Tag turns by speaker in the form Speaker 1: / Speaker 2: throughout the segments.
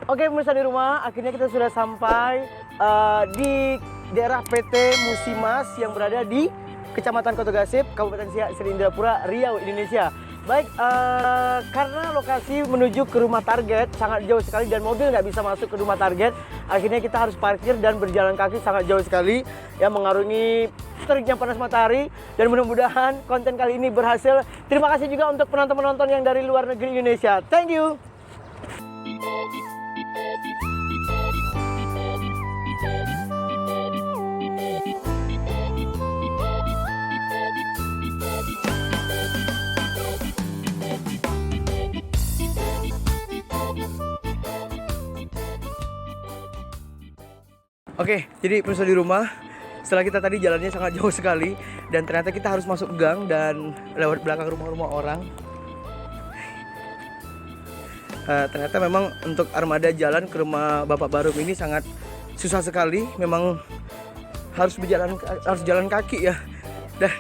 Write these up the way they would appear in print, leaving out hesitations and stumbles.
Speaker 1: Oke pemirsa di rumah, akhirnya kita sudah sampai di daerah PT Musimas yang berada di Kecamatan Kota Gasip, Kabupaten Siak, Seri Indrapura, Riau, Indonesia. Baik, karena lokasi menuju ke rumah target sangat jauh sekali dan mobil nggak bisa masuk ke rumah target, akhirnya kita harus parkir dan berjalan kaki sangat jauh sekali, yang mengarungi teriknya panas matahari. Dan mudah-mudahan konten kali ini berhasil. Terima kasih juga untuk penonton-penonton yang dari luar negeri Indonesia. Thank you. Oke, jadi pemirsa di rumah, setelah kita tadi jalannya sangat jauh sekali dan ternyata kita harus masuk gang dan lewat belakang rumah-rumah orang. Ternyata memang untuk armada jalan ke rumah Bapak Barum ini sangat susah sekali. Memang harus jalan kaki ya. Dan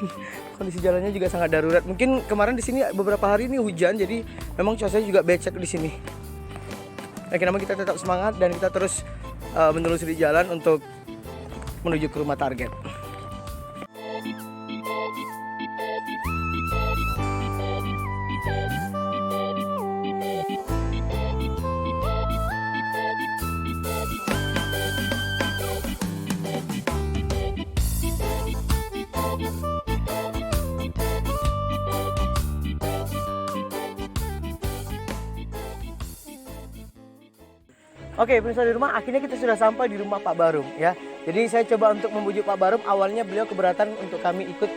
Speaker 1: kondisi jalannya juga sangat darurat. Mungkin kemarin di sini beberapa hari ini hujan, jadi memang cuacanya juga becek di sini. Namun kita tetap semangat dan kita terus menelusuri jalan untuk menuju ke rumah target. Oke, pemirsa di rumah, akhirnya kita sudah sampai di rumah Pak Barum ya. Jadi saya coba untuk membujuk Pak Barum. Awalnya beliau keberatan untuk kami ikut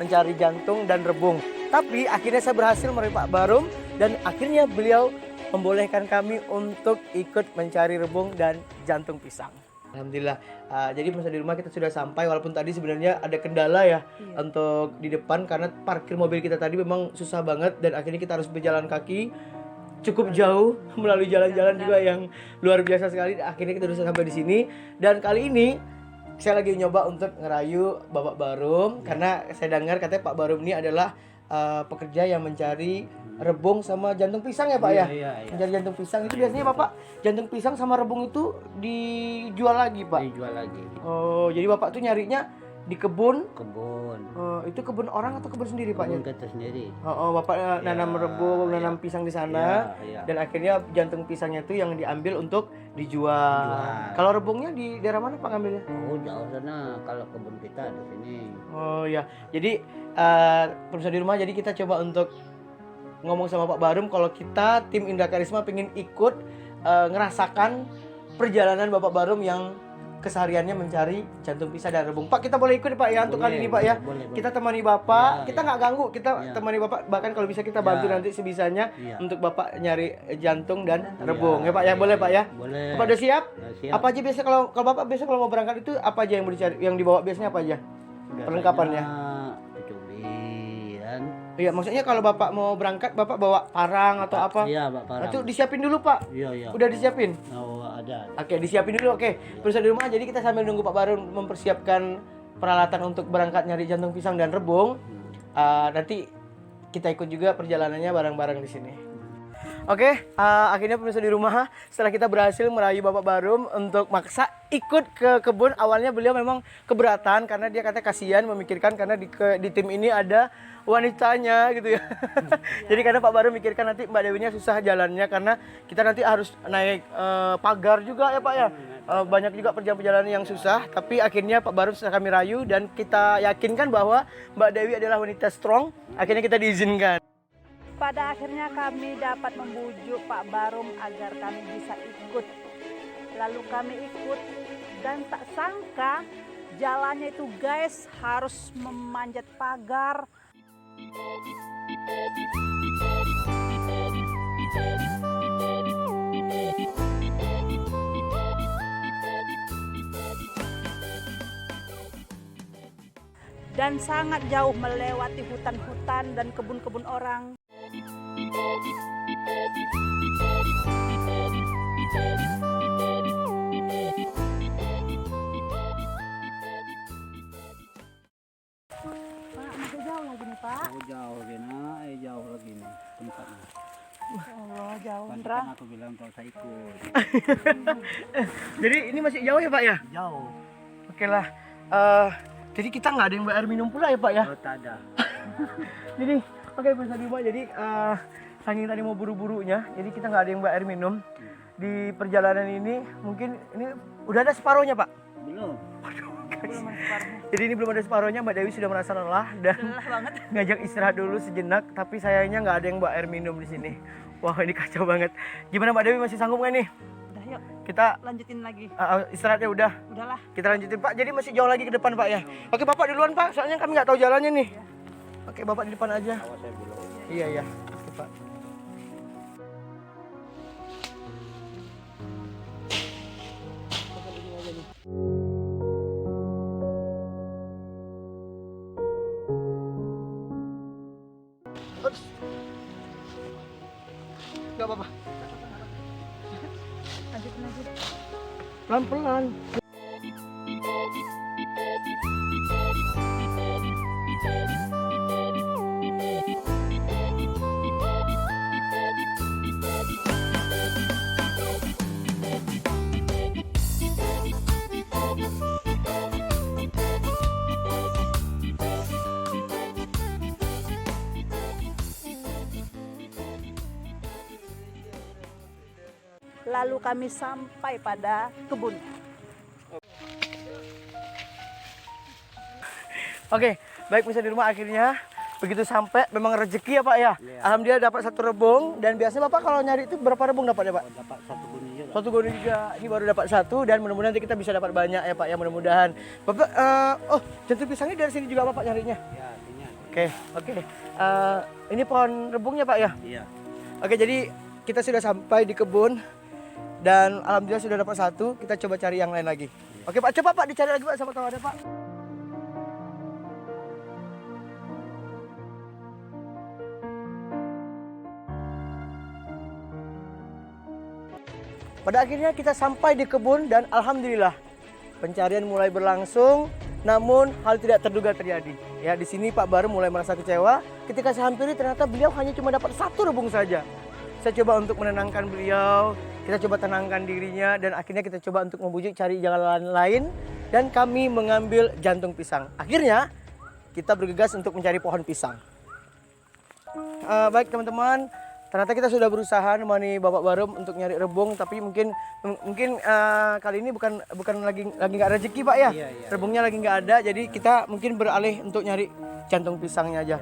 Speaker 1: mencari jantung dan rebung. Tapi akhirnya saya berhasil meraih Pak Barum dan akhirnya beliau membolehkan kami untuk ikut mencari rebung dan jantung pisang. Alhamdulillah. Jadi pemirsa di rumah kita sudah sampai, walaupun tadi sebenarnya ada kendala ya untuk di depan karena parkir mobil kita tadi memang susah banget dan akhirnya kita harus berjalan kaki cukup jauh melalui jalan-jalan juga yang luar biasa sekali. Akhirnya kita sudah sampai di sini dan kali ini saya lagi nyoba untuk ngerayu Bapak Barum karena saya dengar katanya Pak Barum ini adalah pekerja yang mencari rebung sama jantung pisang ya Pak ya. Mencari jantung pisang itu biasanya Bapak jantung pisang sama rebung itu dijual lagi Pak.
Speaker 2: Dijual lagi.
Speaker 1: Oh, jadi Bapak tuh nyarinya di kebun. Itu kebun orang atau kebun sendiri Pak?
Speaker 2: Kebun kita sendiri.
Speaker 1: Bapak nanam rebung, nanam pisang di sana, dan akhirnya jantung pisangnya itu yang diambil untuk dijual. Kalau rebungnya di daerah mana Pak ngambilnya?
Speaker 2: Oh jauh sana, kalau kebun kita di sini.
Speaker 1: Oh ya, jadi pemirsa di rumah, jadi kita coba untuk ngomong sama Pak Barum kalau kita tim Indra Karisma pengen ikut ngerasakan perjalanan Bapak Barum yang kesehariannya mencari jantung pisang dan rebung. Pak, kita boleh ikut Pak ya untuk kali ini Pak ya.
Speaker 2: Boleh.
Speaker 1: Kita temani Bapak, kita nggak ganggu, kita temani Bapak, bahkan kalau bisa kita bantu nanti sebisanya untuk Bapak nyari jantung dan rebung ya Pak ya. Boleh Pak ya?
Speaker 2: Boleh.
Speaker 1: Bapak udah siap?
Speaker 2: Siap.
Speaker 1: Apa aja biasa kalau Bapak biasa kalau mau berangkat itu apa aja yang dicari, yang dibawa biasanya apa aja? Perlengkapannya.
Speaker 2: Kecubian.
Speaker 1: Iya, maksudnya kalau Bapak mau berangkat, Bapak bawa parang atau apa?
Speaker 2: Iya, Pak, parang.
Speaker 1: Itu disiapin dulu Pak.
Speaker 2: Iya.
Speaker 1: Udah disiapin?
Speaker 2: Oh, ada.
Speaker 1: Oke, disiapin dulu. Oke, pemirsa di rumah, jadi kita sambil nunggu Pak Barum mempersiapkan peralatan untuk berangkat nyari jantung pisang dan rebung. Nanti kita ikut juga perjalanannya bareng-bareng di sini. Oke, akhirnya pemirsa di rumah, setelah kita berhasil merayu Bapak Barum untuk maksa ikut ke kebun. Awalnya beliau memang keberatan karena dia katanya kasihan memikirkan karena di tim ini ada wanitanya gitu ya. Jadi karena Pak Barum mikirkan nanti Mbak Dewinya susah jalannya karena kita nanti harus naik pagar juga ya Pak ya. Banyak juga perjalanan yang susah, tapi akhirnya Pak Barum sudah kami rayu dan kita yakinkan bahwa Mbak Dewi adalah wanita strong. Akhirnya kita diizinkan.
Speaker 3: Pada akhirnya kami dapat membujuk Pak Barum agar kami bisa ikut. Lalu kami ikut dan tak sangka jalannya itu guys harus memanjat pagar. Dan sangat jauh melewati hutan-hutan dan kebun-kebun orang. Pak, masih jauh lagi nih Pak.
Speaker 2: Jauh lagi nih tempatnya.
Speaker 3: Allah, Jauh,
Speaker 2: Pantesan
Speaker 3: Ndra.
Speaker 2: aku bilang tak usah ikut.
Speaker 1: Jadi ini masih jauh ya Pak ya?
Speaker 2: Jauh.
Speaker 1: Oke lah. Jadi kita nggak ada yang bayar minum pula ya Pak ya?
Speaker 2: Oh, tak ada.
Speaker 1: Jadi oke pemirsa di rumah, jadi saking tadi mau buru-burunya, jadi kita nggak ada yang bayar minum di perjalanan ini. Mungkin ini udah ada separohnya Pak.
Speaker 2: Belum.
Speaker 3: Belum ada separuhnya.
Speaker 1: Jadi ini belum ada separohnya. Mbak Dewi sudah merasa lelah dan
Speaker 3: Lelah banget.
Speaker 1: ngajak istirahat dulu sejenak. Tapi sayangnya nggak ada yang bawa air minum di sini. Wah ini kacau banget. Gimana Mbak Dewi, masih sanggup nggak nih?
Speaker 3: Udah yuk,
Speaker 1: Kita
Speaker 3: lanjutin lagi.
Speaker 1: istirahatnya udah.
Speaker 3: Udahlah.
Speaker 1: Kita lanjutin Pak. Jadi masih jauh lagi ke depan Pak ya. Oke Bapak duluan Pak. Soalnya kami nggak tahu jalannya nih. Oke Bapak di depan aja.
Speaker 2: Awas saya belum.
Speaker 1: Iya ya. Oke Pak. Gak apa-apa.
Speaker 3: Lanjutin lagi.
Speaker 1: Pelan-pelan.
Speaker 3: Lalu kami sampai pada kebun.
Speaker 1: Oke, baik bisa di rumah akhirnya begitu sampai memang rezeki ya Pak ya.
Speaker 2: Iya.
Speaker 1: Alhamdulillah dapat satu rebung, dan biasanya Bapak kalau nyari itu berapa rebung dapat ya Pak?
Speaker 2: Oh, dapat satu bunyi juga.
Speaker 1: Satu goni juga. Ini baru dapat satu, dan mudah-mudahan nanti kita bisa dapat banyak ya Pak ya, mudah-mudahan. Bapak oh, jantung pisangnya dari sini juga Bapak nyarinya.
Speaker 2: Ya, artinya.
Speaker 1: Oke. Ini pohon rebungnya Pak ya.
Speaker 2: Iya.
Speaker 1: Oke, jadi kita sudah sampai di kebun dan alhamdulillah sudah dapat satu. Kita coba cari yang lain lagi. Oke Pak, coba Pak dicari lagi Pak, sama tahu ada Pak. Pada akhirnya kita sampai di kebun dan alhamdulillah pencarian mulai berlangsung, namun hal tidak terduga terjadi. Ya, di sini Pak Barum mulai merasa kecewa ketika saya hampiri, ternyata beliau hanya cuma dapat satu rebung saja. Saya coba untuk menenangkan beliau, kita coba tenangkan dirinya, dan akhirnya kita coba untuk membujuk cari jalan lain, dan kami mengambil jantung pisang. Akhirnya kita bergegas untuk mencari pohon pisang. Baik teman-teman, ternyata kita sudah berusaha nemani Bapak Barum untuk nyari rebung, tapi mungkin kali ini bukan lagi nggak rezeki Pak ya.
Speaker 2: Iya.
Speaker 1: Rebungnya lagi nggak ada, jadi kita mungkin beralih untuk nyari jantung pisangnya aja.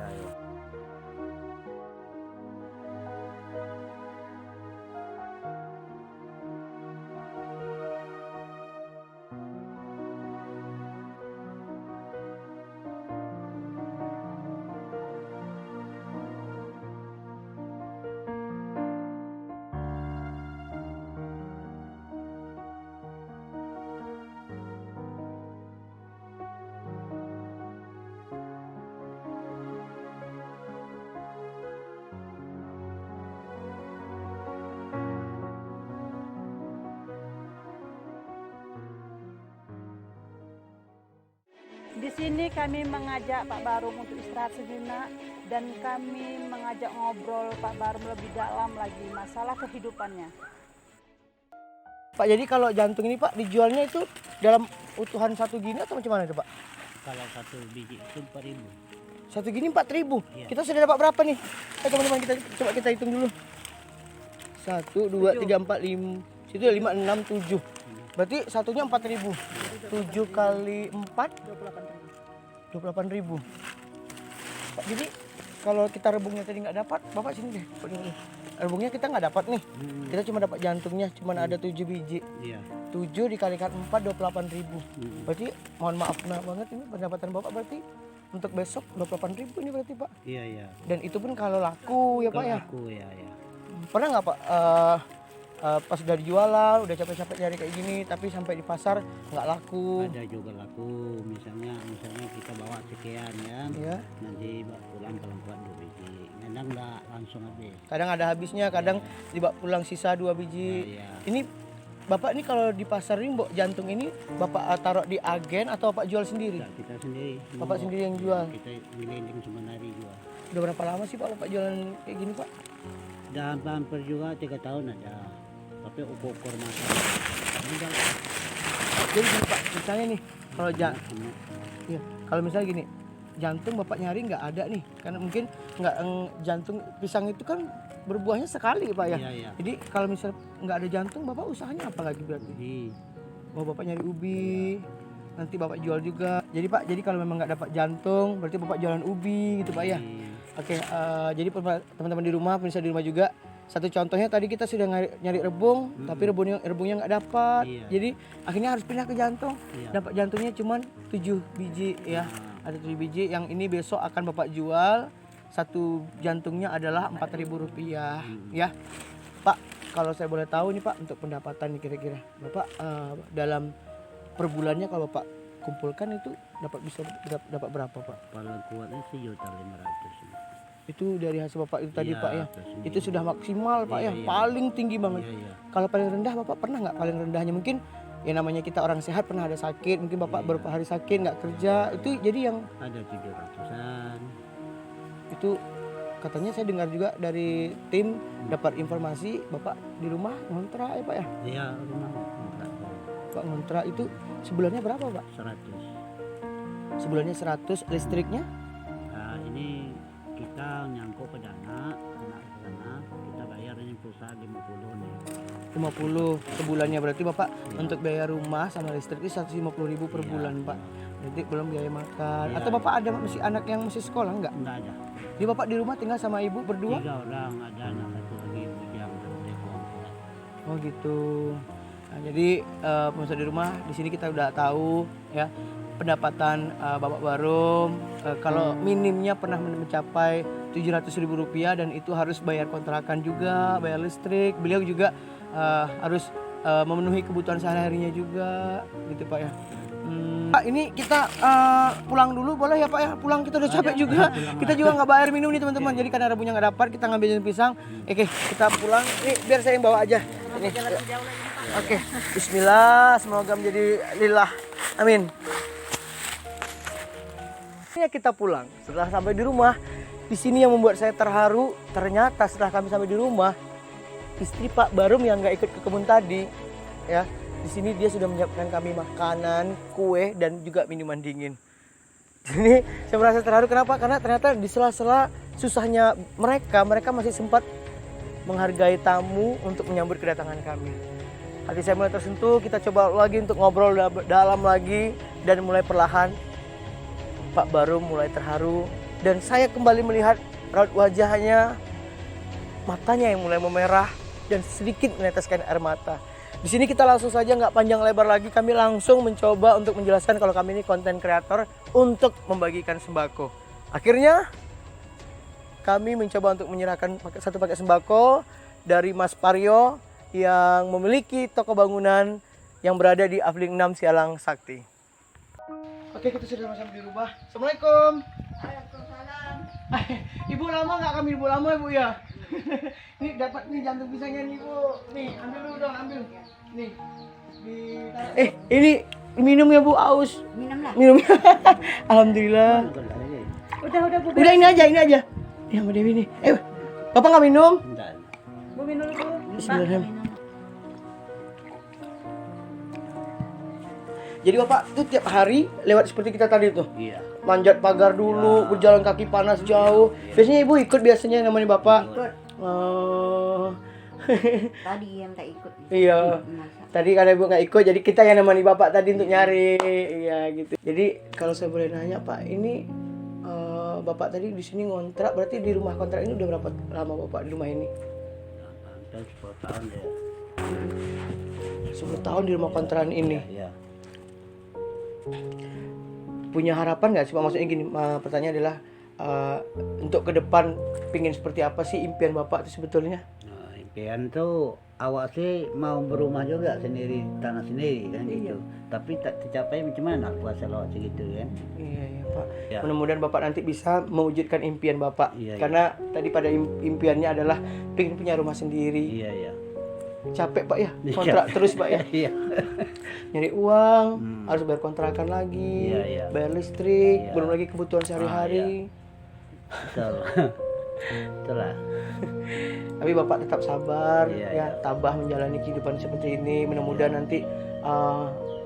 Speaker 3: Di sini kami mengajak Pak Barum untuk istirahat sejenak, dan kami mengajak ngobrol Pak Barum lebih dalam lagi masalah kehidupannya.
Speaker 1: Pak, jadi kalau jantung ini Pak dijualnya itu dalam utuhan satu gini atau macam mana itu Pak?
Speaker 2: Kalau satu biji itu 4.000.
Speaker 1: Satu gini 4.000.
Speaker 2: Iya.
Speaker 1: Kita sudah dapat berapa nih? Teman-teman, kita hitung dulu. 1, 2, 3, 4, 5. Situ 5, 6, 7. Berarti satunya 4.000. 7 kali 4 28.000. Pak, jadi kalau kita rebungnya tadi nggak dapat, Bapak sini deh. Rebungnya kita nggak dapat nih. Kita cuma dapat jantungnya, cuma ada 7 biji.
Speaker 2: Iya.
Speaker 1: 7 dikalikan 4 28.000. Berarti mohon maaf banget, ini pendapatan Bapak berarti untuk besok 28.000 ini berarti Pak.
Speaker 2: Iya.
Speaker 1: Dan itu pun kalau laku ya Pak ya.
Speaker 2: Aku ya.
Speaker 1: Pernah nggak Pak pas udah dijualan, udah capek-capek nyari kayak gini, tapi sampai di pasar nggak laku?
Speaker 2: Ada juga laku, misalnya kita bawa sekian ya.
Speaker 1: Iya.
Speaker 2: Nanti bawa pulang kalau kuat 2 biji. Kadang nggak langsung habis.
Speaker 1: Kadang ada habisnya, kadang dibawa pulang sisa 2 biji.
Speaker 2: Iya.
Speaker 1: Ini Bapak ini kalau di pasar ini Mbok jantung ini Bapak taruh di agen atau Bapak jual sendiri?
Speaker 2: Enggak, kita sendiri.
Speaker 1: Bapak sendiri yang jual.
Speaker 2: Kita keliling Semenari jual.
Speaker 1: Udah berapa lama sih Pak Bapak jualan kayak gini Pak?
Speaker 2: Dan hampir juga 3 tahun ada. Tapi ukur mata. Enggak.
Speaker 1: Jadi gini, Pak, misalnya nih kalau iya, kalau misalnya gini, jantung bapak nyari nggak ada nih, karena mungkin nggak jantung pisang itu kan berbuahnya sekali Pak ya.
Speaker 2: Iya, iya.
Speaker 1: Jadi kalau misalnya nggak ada jantung, bapak usahanya apa lagi berarti?
Speaker 2: Jadi
Speaker 1: Mau bapak nyari ubi, nanti bapak jual juga. Jadi Pak, jadi kalau memang nggak dapat jantung, berarti bapak jualan ubi gitu Pak ya. Oke, jadi teman-teman di rumah, pemirsa di rumah juga. Satu contohnya tadi kita sudah nyari rebung, tapi rebungnya nggak dapat.
Speaker 2: Iya.
Speaker 1: Jadi akhirnya harus pindah ke jantung.
Speaker 2: Iya.
Speaker 1: Dapat jantungnya cuma 7 biji ya. Ada 7 biji yang ini besok akan bapak jual. Satu jantungnya adalah Rp4.000 ya. Pak, kalau saya boleh tahu nih Pak, untuk pendapatan nih kira-kira Bapak dalam per bulannya kalau Bapak kumpulkan itu dapat berapa Pak?
Speaker 2: paling kuatnya sih 1.500.000.
Speaker 1: Itu dari hasil Bapak itu tadi
Speaker 2: Iya,
Speaker 1: Pak ya.
Speaker 2: plus
Speaker 1: Itu sudah maksimal Pak
Speaker 2: Iya,
Speaker 1: ya,
Speaker 2: iya.
Speaker 1: paling tinggi banget.
Speaker 2: Iya, iya.
Speaker 1: Kalau paling rendah Bapak pernah nggak paling rendahnya? Mungkin ya namanya kita orang sehat pernah ada sakit, mungkin Bapak
Speaker 2: Iya.
Speaker 1: beberapa hari sakit nggak kerja, itu jadi yang
Speaker 2: Ada 700-an.
Speaker 1: itu katanya saya dengar juga dari tim dapat informasi Bapak di rumah ngontrak ya Pak ya.
Speaker 2: Iya, rumah kontrak
Speaker 1: Pak ngontrak itu sebulannya berapa Pak?
Speaker 2: 100.
Speaker 1: Sebulannya 100, listriknya
Speaker 2: Nah, ini kita nyangkut ke dana ke sana, kita bayar ini perusahaan 50 nih.
Speaker 1: 50 sebulannya, berarti Bapak untuk biaya rumah sama listrik itu 150.000 per
Speaker 2: Iya,
Speaker 1: bulan Pak. Berarti belum biaya makan.
Speaker 2: Iya.
Speaker 1: Atau Bapak ada masih anak yang masih sekolah enggak?
Speaker 2: Enggak ada.
Speaker 1: Jadi Bapak di rumah tinggal sama ibu berdua?
Speaker 2: 3 orang, ada anak satu lagi yang berdekom.
Speaker 1: Oh gitu. Nah, jadi pemirsa di rumah di sini kita udah tahu ya pendapatan Bapak Barum kalau minimnya pernah mencapai Rp700.000 dan itu harus bayar kontrakan juga, bayar listrik. Beliau juga harus memenuhi kebutuhan sehari-harinya juga, gitu Pak ya. Pak, ini kita pulang dulu boleh ya Pak ya? Pulang, kita udah capek juga. Kita juga nggak bayar minum nih teman-teman. Jadi karena rebungnya nggak dapat, kita ngambil pisang. Oke, kita pulang. Ini biar saya yang bawa aja. Ini. Oke, Bismillah. Semoga menjadi lillah. Amin. Ini kita pulang. Setelah sampai di rumah, di sini yang membuat saya terharu. Ternyata setelah kami sampai di rumah, istri Pak Barum yang nggak ikut ke kebun tadi, ya. Di sini dia sudah menyiapkan kami makanan, kue, dan juga minuman dingin. Jadi saya merasa terharu. Kenapa? Karena ternyata di sela-sela susahnya mereka masih sempat menghargai tamu untuk menyambut kedatangan kami. Hati saya mulai tersentuh. Kita coba lagi untuk ngobrol dalam lagi, dan mulai perlahan Pak Barum mulai terharu, dan saya kembali melihat raut wajahnya, matanya yang mulai memerah dan sedikit meneteskan air mata. Di sini kita langsung saja, nggak panjang lebar lagi, kami langsung mencoba untuk menjelaskan kalau kami ini konten kreator untuk membagikan sembako. Akhirnya kami mencoba untuk menyerahkan satu paket sembako dari Mas Paryo yang memiliki toko bangunan yang berada di Afling 6 Sialang Sakti. Oke, kita sudah sampai di rumah. Assalamualaikum.
Speaker 3: Waalaikumsalam.
Speaker 1: Ibu lama nggak kami? Ibu lama Ibu ya. Ini dapat nih jantung pisangnya nih Bu. Nih ambil dulu dong, ambil. Nih. Ini minum ya Bu, aus.
Speaker 3: Minum lah.
Speaker 1: Minum. Alhamdulillah.
Speaker 3: Udah Bu.
Speaker 1: Udah ini aja. Ini sama Dewi nih. Bapak nggak minum?
Speaker 2: Enggak.
Speaker 3: Bu minum dulu.
Speaker 1: Bismillahirrahmanirrahim. Jadi Bapak tuh tiap hari lewat seperti kita tadi tuh.
Speaker 2: Iya.
Speaker 1: Manjat pagar dulu, berjalan kaki panas jauh. Biasanya Ibu ikut biasanya namanya Bapak.
Speaker 3: Ikut.
Speaker 1: Oh.
Speaker 3: Tadi yang tak ikut.
Speaker 1: Iya. Tadi karena Ibu nggak ikut, jadi kita yang nemani Bapak tadi untuk nyari. Iya gitu. Jadi kalau saya boleh nanya Pak, ini Bapak tadi di sini ngontrak, berarti di rumah kontrak ini udah berapa lama Bapak di rumah ini?
Speaker 2: Hampir 10 tahun deh.
Speaker 1: 10 tahun di rumah kontrakan ini.
Speaker 2: Iya.
Speaker 1: Punya harapan nggak sih Pak? Maksudnya gini, pertanyaan adalah untuk ke depan pingin seperti apa sih impian Bapak itu sebetulnya?
Speaker 2: Nah, impian tuh awak sih mau berumah juga sendiri, tanah sendiri kan gitu. Tapi tak tercapai macam mana kuasa lawak segitu kan.
Speaker 1: Iya Pak.
Speaker 2: Ya.
Speaker 1: Mudah-mudahan Bapak nanti bisa mewujudkan impian Bapak.
Speaker 2: Iya,
Speaker 1: Karena tadi pada impiannya adalah pengen punya rumah sendiri.
Speaker 2: Iya, iya.
Speaker 1: Capek Pak ya,
Speaker 2: Iya.
Speaker 1: kontrak terus Pak ya.
Speaker 2: Iya.
Speaker 1: Nyari uang, harus bayar kontrakan lagi,
Speaker 2: Iya, iya.
Speaker 1: bayar listrik,
Speaker 2: Iya.
Speaker 1: belum lagi kebutuhan sehari-hari.
Speaker 2: Betul. Itulah.
Speaker 1: Tapi Bapak tetap sabar,
Speaker 2: Iya,
Speaker 1: ya, tabah menjalani kehidupan seperti ini. Mudah-mudahan nanti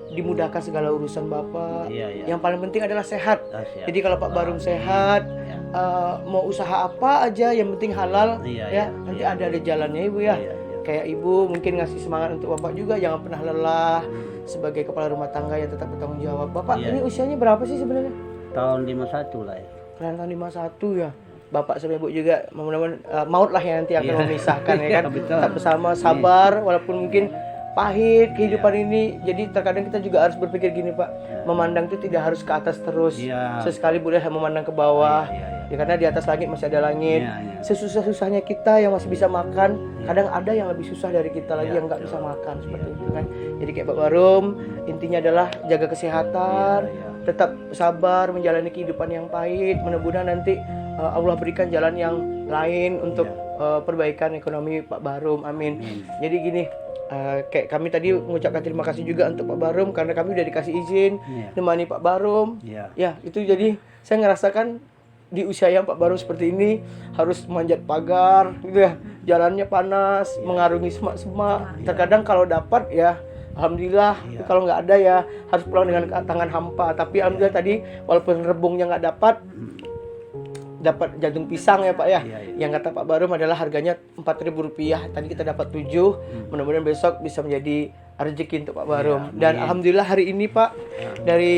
Speaker 1: dimudahkan segala urusan Bapak.
Speaker 2: Iya, iya.
Speaker 1: Yang paling penting adalah sehat.
Speaker 2: Siap.
Speaker 1: Jadi kalau Pak Barum sehat,
Speaker 2: Ya.
Speaker 1: mau usaha apa aja yang penting halal,
Speaker 2: Iya,
Speaker 1: ya.
Speaker 2: iya,
Speaker 1: Nanti
Speaker 2: iya.
Speaker 1: ada jalannya Ibu ya.
Speaker 2: Iya, iya.
Speaker 1: Kayak Ibu mungkin ngasih semangat untuk Bapak juga, jangan pernah lelah sebagai kepala rumah tangga yang tetap bertanggung jawab. Bapak
Speaker 2: Iya.
Speaker 1: ini usianya berapa sih sebenarnya?
Speaker 2: Tahun 51 lah ya.
Speaker 1: Kalian tahun 51 ya. Bapak sama Ibu juga mudah-mudahan maut lah yang nanti akan
Speaker 2: Iya.
Speaker 1: memisahkan ya kan.
Speaker 2: Iya, betul.
Speaker 1: Tetap bersama, sabar walaupun mungkin pahit kehidupan ini. Jadi terkadang kita juga harus berpikir gini Pak, memandang itu tidak harus ke atas terus.
Speaker 2: Iya.
Speaker 1: Sesekali boleh memandang ke bawah.
Speaker 2: Iya, iya,
Speaker 1: Ya karena di atas langit masih ada langit.
Speaker 2: Iya, iya.
Speaker 1: Sesusah-susahnya kita yang masih bisa makan, kadang ada yang lebih susah dari kita lagi
Speaker 2: Iya,
Speaker 1: yang nggak bisa
Speaker 2: betul.
Speaker 1: makan seperti
Speaker 2: Iya.
Speaker 1: itu kan. Jadi kayak Pak Barum, intinya adalah jaga kesehatan,
Speaker 2: Iya, iya.
Speaker 1: tetap sabar menjalani kehidupan yang pahit. Mudah-mudahan nanti Allah berikan jalan yang lain untuk perbaikan ekonomi Pak Barum. Amin. Jadi gini, kayak kami tadi mengucapkan terima kasih juga untuk Pak Barum karena kami udah dikasih izin
Speaker 2: Iya.
Speaker 1: nemani Pak Barum.
Speaker 2: Iya.
Speaker 1: Ya, itu jadi saya ngerasakan di usia yang Pak Barum seperti ini harus manjat pagar gitu ya. Jalannya panas, mengarungi semak-semak. Terkadang kalau dapat ya alhamdulillah,
Speaker 2: Iya.
Speaker 1: kalau nggak ada ya harus pulang dengan tangan hampa. Tapi alhamdulillah tadi walaupun rebungnya nggak dapat jantung pisang ya Pak ya.
Speaker 2: Iya, iya.
Speaker 1: Yang kata Pak Barum adalah harganya Rp4.000. Tadi kita dapat 7. Mudah-mudahan besok bisa menjadi rezeki untuk Pak Barum.
Speaker 2: Iya,
Speaker 1: Dan
Speaker 2: amin.
Speaker 1: alhamdulillah hari ini Pak dari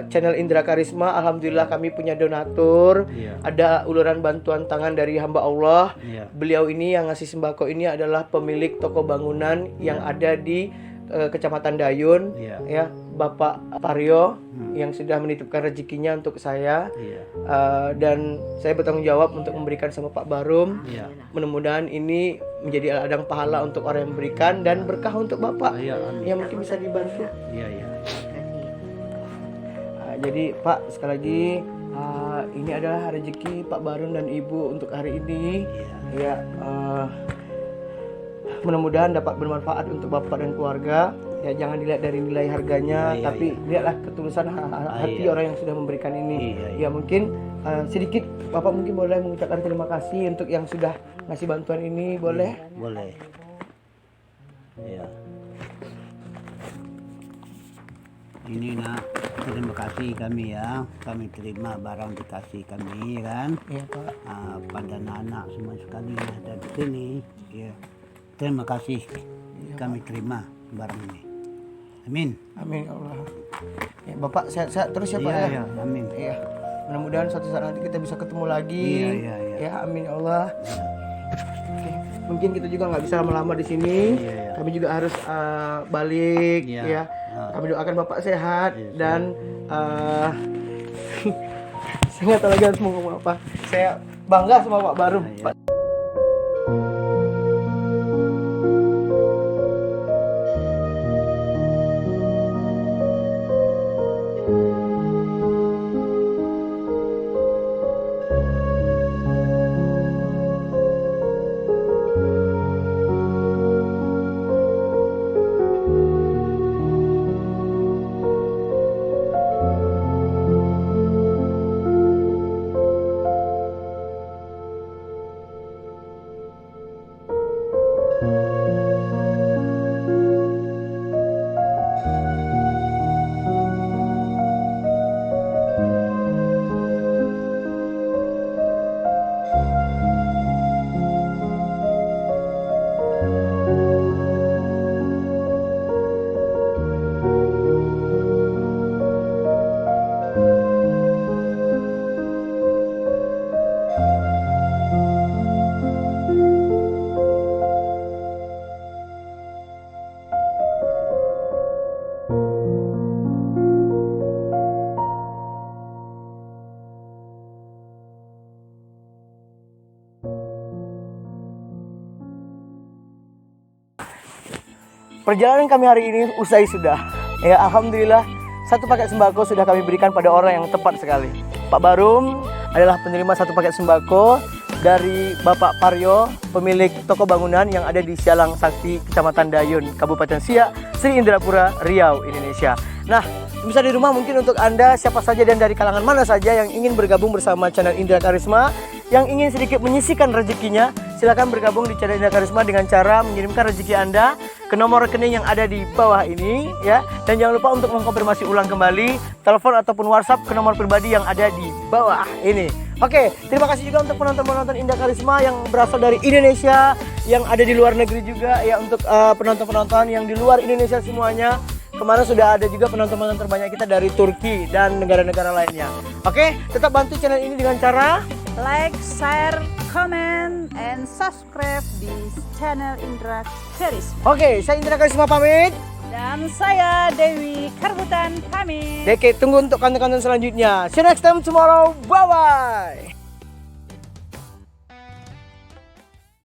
Speaker 1: channel Indra Karisma, alhamdulillah kami punya donatur.
Speaker 2: Iya.
Speaker 1: Ada uluran bantuan tangan dari hamba Allah.
Speaker 2: Iya.
Speaker 1: Beliau ini yang ngasih sembako ini adalah pemilik toko bangunan yang ada di Kecamatan Dayun,
Speaker 2: Iya.
Speaker 1: ya, Bapak Paryo yang sudah menitipkan rezekinya untuk saya.
Speaker 2: Iya.
Speaker 1: Dan saya bertanggung jawab untuk memberikan sama Pak Barum.
Speaker 2: Iya.
Speaker 1: Mudah-mudahan ini menjadi ladang pahala untuk orang yang memberikan dan berkah untuk Bapak
Speaker 2: Iya, amin.
Speaker 1: yang mungkin bisa dibantu.
Speaker 2: Iya, iya.
Speaker 1: Jadi Pak, sekali lagi ini adalah rezeki Pak Barum dan Ibu untuk hari ini.
Speaker 2: Iya.
Speaker 1: Ya, mudah-mudahan dapat bermanfaat untuk Bapak dan keluarga. Ya, jangan dilihat dari nilai harganya,
Speaker 2: Iya,
Speaker 1: tapi lihatlah ketulusan hati
Speaker 2: Iya.
Speaker 1: orang yang sudah memberikan ini.
Speaker 2: Iya, iya.
Speaker 1: Ya mungkin sedikit Bapak mungkin boleh mengucapkan terima kasih untuk yang sudah ngasih bantuan ini, boleh?
Speaker 2: Boleh. Iya. Ini nak, terima kasih kami ya. Kami terima barang dikasih kami kan.
Speaker 1: Iya Pak.
Speaker 2: Pada anak semua sekali ada di sini. Ya. Terima kasih. Kami terima barang ini. Amin.
Speaker 1: Amin ya Allah. Ya, Bapak sehat-sehat terus ya Pak
Speaker 2: Iya,
Speaker 1: ya.
Speaker 2: iya, amin.
Speaker 1: Iya. Mudah-mudahan suatu saat nanti kita bisa ketemu lagi.
Speaker 2: Iya, iya, iya.
Speaker 1: Ya, amin ya Allah. Oke, mungkin kita juga nggak bisa lama-lama di sini.
Speaker 2: Iya, iya.
Speaker 1: Kami juga harus balik,
Speaker 2: Iya.
Speaker 1: ya. Kami doakan Bapak sehat
Speaker 2: Iya,
Speaker 1: dan saya nggak tahu lagi harus ngomong apa. Saya bangga sama Pak Barum.
Speaker 2: Iya.
Speaker 1: Pak. Perjalanan kami hari ini usai sudah. Ya, alhamdulillah satu paket sembako sudah kami berikan pada orang yang tepat sekali. Pak Barum adalah penerima satu paket sembako dari Bapak Paryo, pemilik toko bangunan yang ada di Sialang Sakti, Kecamatan Dayun, Kabupaten Siak, Sri Indrapura, Riau, Indonesia. Nah, bisa di rumah mungkin untuk Anda siapa saja dan dari kalangan mana saja yang ingin bergabung bersama channel Indra Karisma, yang ingin sedikit menyisihkan rezekinya, silakan bergabung di channel Indra Karisma dengan cara mengirimkan rezeki Anda ke nomor rekening yang ada di bawah ini ya. Dan jangan lupa untuk mengkonfirmasi ulang kembali telepon ataupun WhatsApp ke nomor pribadi yang ada di bawah ini. Oke, terima kasih juga untuk penonton-penonton Indra Karisma yang berasal dari Indonesia, yang ada di luar negeri juga ya, untuk penonton-penonton yang di luar Indonesia semuanya. Kemarin sudah ada juga penonton-penonton terbanyak kita dari Turki dan negara-negara lainnya. Oke, tetap bantu channel ini dengan cara
Speaker 3: Like, share, comment, and subscribe di channel Indra Karisma.
Speaker 1: Oke, saya Indra Karisma pamit.
Speaker 3: Dan saya Dewi Karbutan pamit.
Speaker 1: Oke, tunggu untuk konten-konten selanjutnya. See you next time tomorrow. Bye-bye.